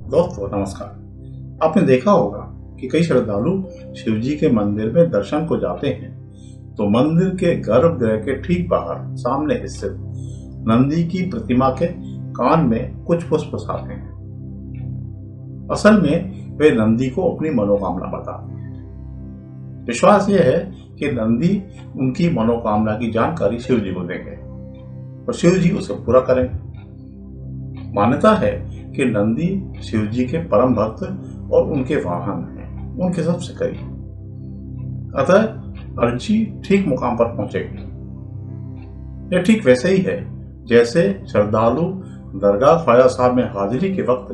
दोस्तों नमस्कार। आपने देखा होगा कि कई श्रद्धालु शिव जी के मंदिर में दर्शन को जाते हैं तो मंदिर के गर्भगृह के ठीक बाहर सामने स्थित नंदी की प्रतिमा के कान में कुछ पुष्प फंसाते हैं। असल में वे नंदी को अपनी मनोकामना बताते हैं। विश्वास यह है कि नंदी उनकी मनोकामना की जानकारी शिव जी को देंगे और शिव जी उसे पूरा करेंगे। मान्यता है कि नंदी शिव जी के परम भक्त और उनके वाहन हैं, उनके सबसे करीब। अतः अर्जी ठीक मुकाम पर पहुंचेगी। यह ठीक वैसे ही है जैसे श्रद्धालु दरगाह ख्वाजा साहब में हाजिरी के वक्त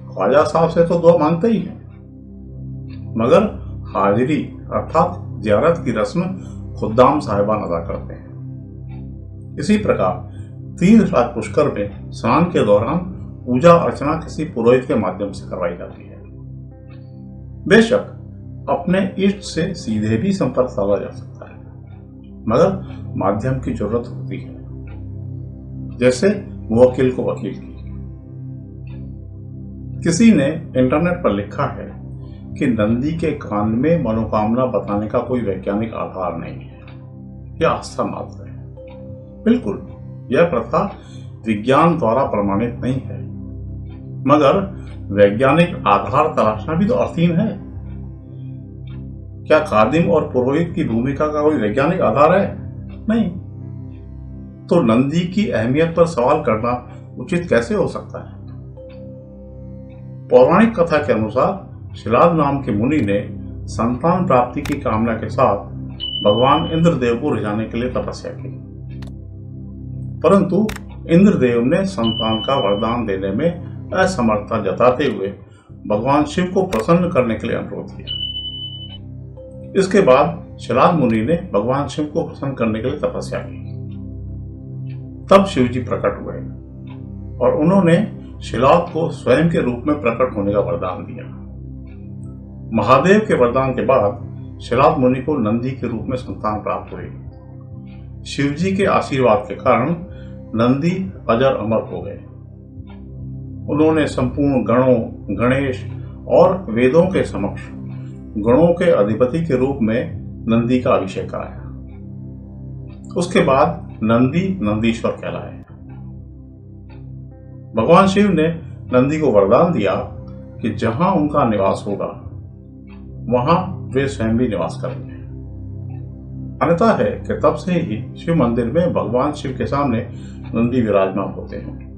ख्वाजा साहब से तो दुआ मांगते ही हैं, मगर हाजिरी अर्थात ज़ियारत की रस्म खुद्दाम साहिबान अदा करते हैं। इसी प्रकार तीर्थराज पुष्कर में स्नान के दौरान पूजा अर्चना किसी पुरोहित के माध्यम से करवाई जाती है। बेशक अपने इष्ट से सीधे भी संपर्क साधा जा सकता है, मगर माध्यम की जरूरत होती है, जैसे मुवक्किल को वकील की। किसी ने इंटरनेट पर लिखा है कि नंदी के कान में मनोकामना बताने का कोई वैज्ञानिक आधार नहीं है, यह आस्था मात्र है। बिल्कुल, यह प्रथा विज्ञान द्वारा प्रमाणित नहीं है, मगर वैज्ञानिक आधार तलाशना भी तो अर्थहीन है। क्या खादिम और पुरोहित की भूमिका का कोई वैज्ञानिक आधार है? नहीं। तो नंदी की अहमियत पर सवाल करना उचित कैसे हो सकता है? पौराणिक कथा के अनुसार शिलाद नाम के मुनि ने संतान प्राप्ति की कामना के साथ भगवान इंद्रदेव को रिझाने के लिए तपस्या की, परंतु इंद्रदेव ने संतान का वरदान देने में असमर्थता जताते हुए भगवान शिव को प्रसन्न करने के लिए अनुरोध किया। इसके बाद शिलाद मुनि ने भगवान शिव को प्रसन्न करने के लिए तपस्या की। तब शिव जी प्रकट हुए और उन्होंने शिलाद को स्वयं के रूप में प्रकट होने का वरदान दिया। महादेव के वरदान के बाद शिलाद मुनि को नंदी के रूप में संतान प्राप्त हुई। शिव जी के आशीर्वाद के कारण नंदी अजर अमर हो गए। उन्होंने संपूर्ण गणों, गणेश और वेदों के समक्ष गणों के अधिपति के रूप में नंदी का अभिषेक कराया। उसके बाद नंदी नंदीश्वर कहलाए। भगवान शिव ने नंदी को वरदान दिया कि जहां उनका निवास होगा वहां वे स्वयं भी निवास करेंगे। मान्यता है कि तब से ही शिव मंदिर में भगवान शिव के सामने नंदी विराजमान होते हैं।